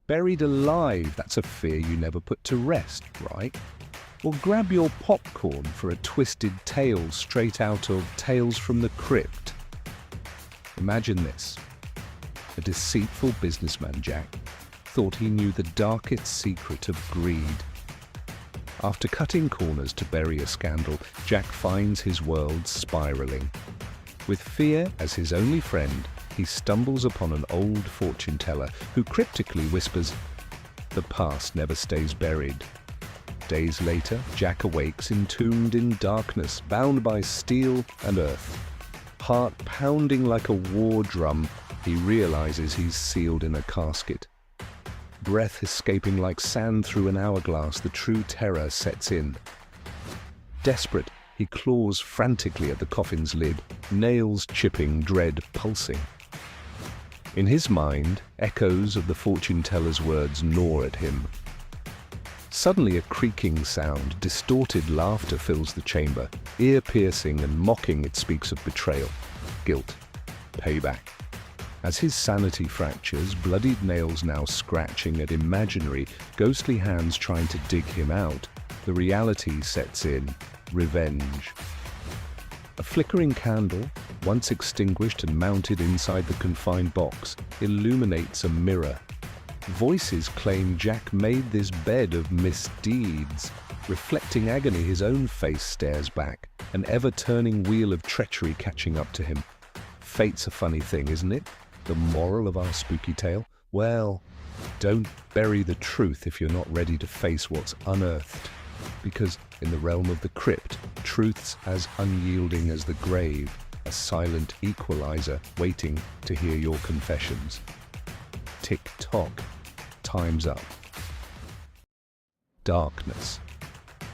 Buried alive, that's a fear you never put to rest, right? Or grab your popcorn for a twisted tale straight out of Tales from the Crypt. Imagine this. A deceitful businessman, Jack, thought he knew the darkest secret of greed. After cutting corners to bury a scandal, Jack finds his world spiraling. With fear as his only friend, he stumbles upon an old fortune teller who cryptically whispers, "The past never stays buried." Days later, Jack awakes entombed in darkness, bound by steel and earth. Heart pounding like a war drum, he realizes he's sealed in a casket. Breath escaping like sand through an hourglass, the true terror sets in. Desperate, he claws frantically at the coffin's lid, nails chipping, dread pulsing. In his mind, echoes of the fortune teller's words gnaw at him. Suddenly a creaking sound, distorted laughter fills the chamber. Ear-piercing and mocking, it speaks of betrayal, guilt, payback. As his sanity fractures, bloodied nails now scratching at imaginary, ghostly hands trying to dig him out, the reality sets in: revenge. A flickering candle, once extinguished and mounted inside the confined box, illuminates a mirror. Voices claim Jack made this bed of misdeeds. Reflecting agony, his own face stares back, an ever-turning wheel of treachery catching up to him. Fate's a funny thing, isn't it? The moral of our spooky tale? Well, don't bury the truth if you're not ready to face what's unearthed. Because in the realm of the crypt, truth's as unyielding as the grave, a silent equalizer waiting to hear your confessions. Tick-tock, time's up. Darkness.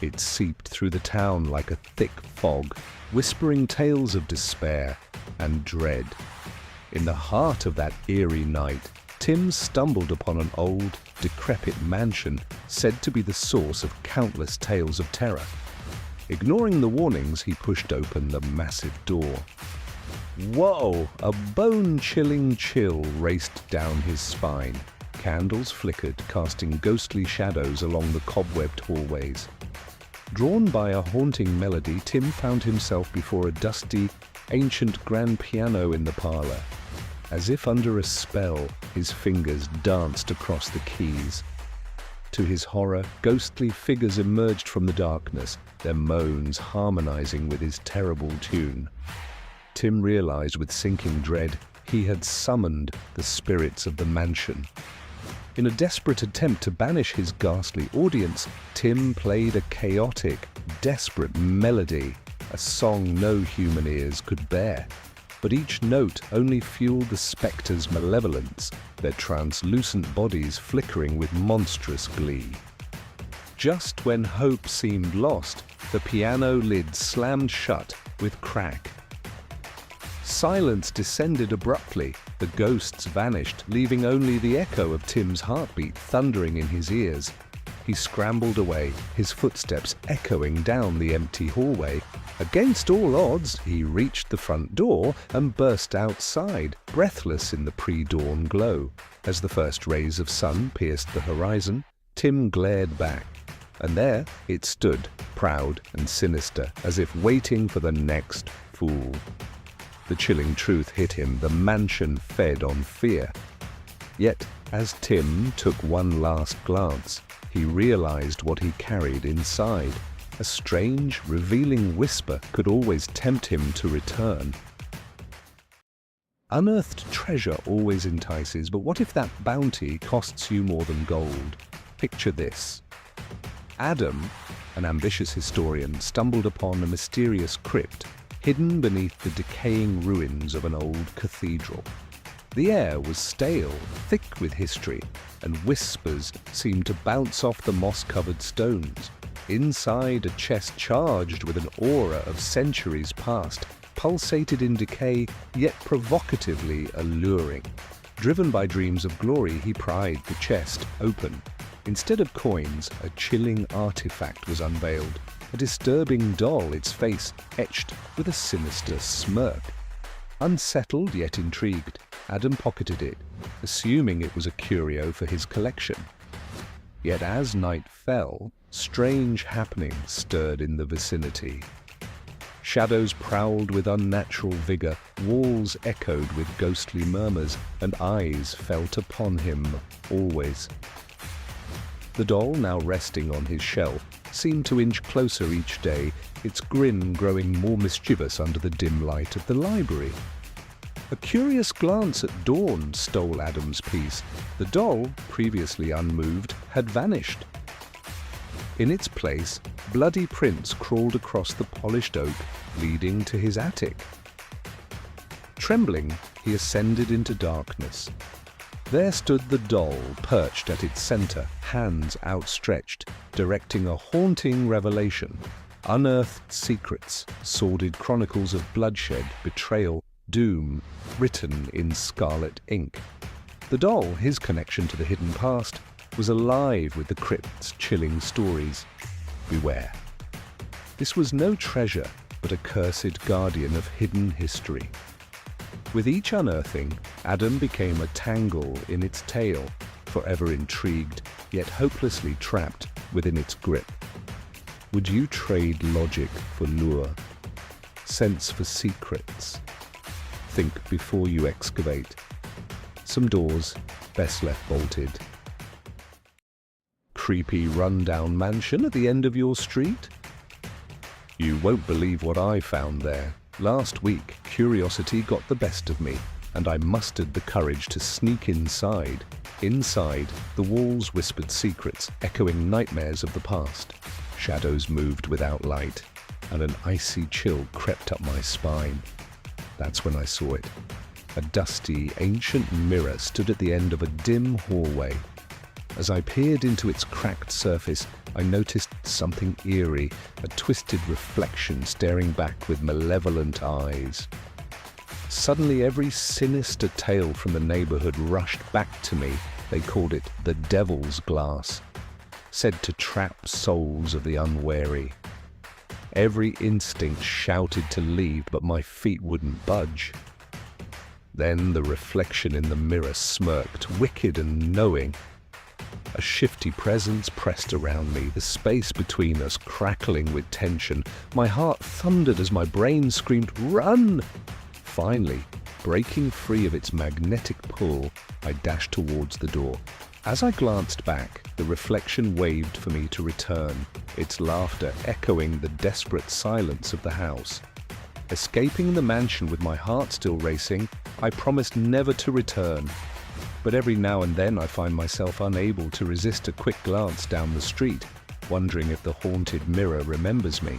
It seeped through the town like a thick fog, whispering tales of despair and dread. In the heart of that eerie night, Tim stumbled upon an old, decrepit mansion said to be the source of countless tales of terror. Ignoring the warnings, he pushed open the massive door. Whoa! A bone-chilling chill raced down his spine. Candles flickered, casting ghostly shadows along the cobwebbed hallways. Drawn by a haunting melody, Tim found himself before a dusty, ancient grand piano in the parlor. As if under a spell, his fingers danced across the keys. To his horror, ghostly figures emerged from the darkness, their moans harmonizing with his terrible tune. Tim realized with sinking dread he had summoned the spirits of the mansion. In a desperate attempt to banish his ghastly audience, Tim played a chaotic, desperate melody, a song no human ears could bear. But each note only fueled the spectre's malevolence, their translucent bodies flickering with monstrous glee. Just when hope seemed lost, the piano lid slammed shut with crack. Silence descended abruptly, the ghosts vanished, leaving only the echo of Tim's heartbeat thundering in his ears. He scrambled away, his footsteps echoing down the empty hallway. Against all odds, he reached the front door and burst outside, breathless in the pre-dawn glow. As the first rays of sun pierced the horizon, Tim glared back. And there it stood, proud and sinister, as if waiting for the next fool. The chilling truth hit him, the mansion fed on fear. Yet, as Tim took one last glance, he realized what he carried inside. A strange, revealing whisper could always tempt him to return. Unearthed treasure always entices, but what if that bounty costs you more than gold? Picture this. Adam, an ambitious historian, stumbled upon a mysterious crypt hidden beneath the decaying ruins of an old cathedral. The air was stale, thick with history, and whispers seemed to bounce off the moss-covered stones. Inside, a chest charged with an aura of centuries past pulsated in decay, yet provocatively alluring. Driven by dreams of glory, he pried the chest open. Instead of coins, a chilling artifact was unveiled, a disturbing doll, its face etched with a sinister smirk. Unsettled yet intrigued, Adam pocketed it, assuming it was a curio for his collection. Yet as night fell, strange happenings stirred in the vicinity. Shadows prowled with unnatural vigor, walls echoed with ghostly murmurs, and eyes felt upon him, always. The doll, now resting on his shelf, seemed to inch closer each day, its grin growing more mischievous under the dim light of the library. A curious glance at Dawn stole Adam's peace. The doll, previously unmoved, had vanished. In its place, bloody prints crawled across the polished oak, leading to his attic. Trembling, he ascended into darkness. There stood the doll, perched at its center, hands outstretched, directing a haunting revelation. Unearthed secrets, sordid chronicles of bloodshed, betrayal, doom, written in scarlet ink. The doll, his connection to the hidden past, was alive with the crypt's chilling stories. Beware. This was no treasure, but a cursed guardian of hidden history. With each unearthing, Adam became a tangle in its tail, forever intrigued, yet hopelessly trapped within its grip. Would you trade logic for lure? Sense for secrets? Think before you excavate. Some doors, best left bolted. Creepy rundown mansion at the end of your street? You won't believe what I found there. Last week, curiosity got the best of me, and I mustered the courage to sneak inside. Inside, the walls whispered secrets, echoing nightmares of the past. Shadows moved without light, and an icy chill crept up my spine. That's when I saw it. A dusty, ancient mirror stood at the end of a dim hallway. As I peered into its cracked surface, I noticed something eerie, a twisted reflection staring back with malevolent eyes. Suddenly, every sinister tale from the neighborhood rushed back to me. They called it the Devil's Glass, said to trap souls of the unwary. Every instinct shouted to leave, but my feet wouldn't budge. Then the reflection in the mirror smirked, wicked and knowing. A shifty presence pressed around me, the space between us crackling with tension. My heart thundered as my brain screamed, "Run!" Finally, breaking free of its magnetic pull, I dashed towards the door. As I glanced back, the reflection waved for me to return, its laughter echoing the desperate silence of the house. Escaping the mansion with my heart still racing, I promised never to return. But every now and then I find myself unable to resist a quick glance down the street, wondering if the haunted mirror remembers me.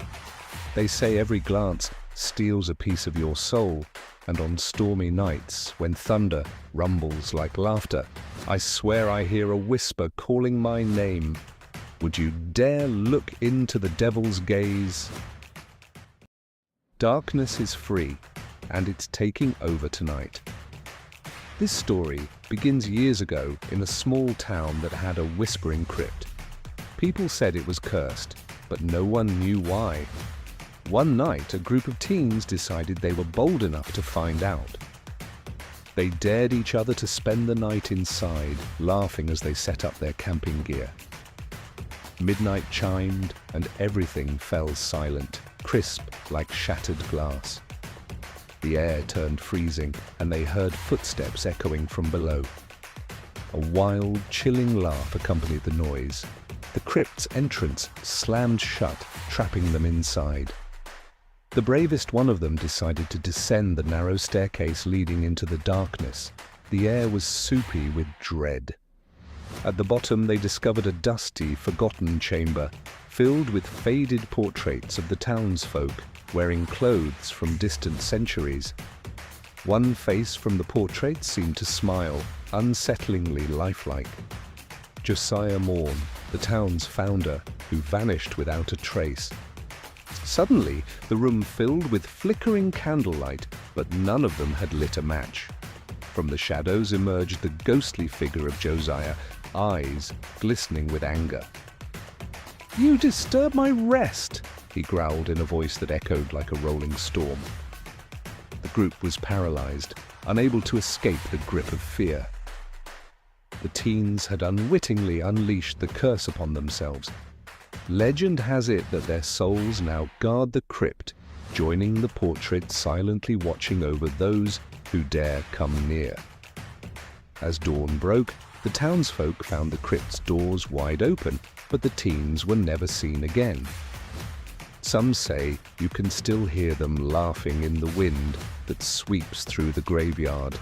They say every glance steals a piece of your soul, and on stormy nights, when thunder rumbles like laughter, I swear I hear a whisper calling my name. Would you dare look into the devil's gaze? Darkness is free, and it's taking over tonight. This story begins years ago in a small town that had a whispering crypt. People said it was cursed, but no one knew why. One night, a group of teens decided they were bold enough to find out. They dared each other to spend the night inside, laughing as they set up their camping gear. Midnight chimed, and everything fell silent, crisp like shattered glass. The air turned freezing, and they heard footsteps echoing from below. A wild, chilling laugh accompanied the noise. The crypt's entrance slammed shut, trapping them inside. The bravest one of them decided to descend the narrow staircase leading into the darkness. The air was soupy with dread. At the bottom, they discovered a dusty, forgotten chamber, filled with faded portraits of the townsfolk, wearing clothes from distant centuries. One face from the portraits seemed to smile, unsettlingly lifelike. Josiah Morn, the town's founder, who vanished without a trace. Suddenly, the room filled with flickering candlelight, but none of them had lit a match. From the shadows emerged the ghostly figure of Josiah, eyes glistening with anger. "You disturb my rest," he growled in a voice that echoed like a rolling storm. The group was paralyzed. unable to escape the grip of fear. The teens had unwittingly unleashed the curse upon themselves. Legend has it that their souls now guard the crypt, joining the portrait silently watching over those who dare come near. As dawn broke, the townsfolk found the crypt's doors wide open, but the teens were never seen again. Some say you can still hear them laughing in the wind that sweeps through the graveyard.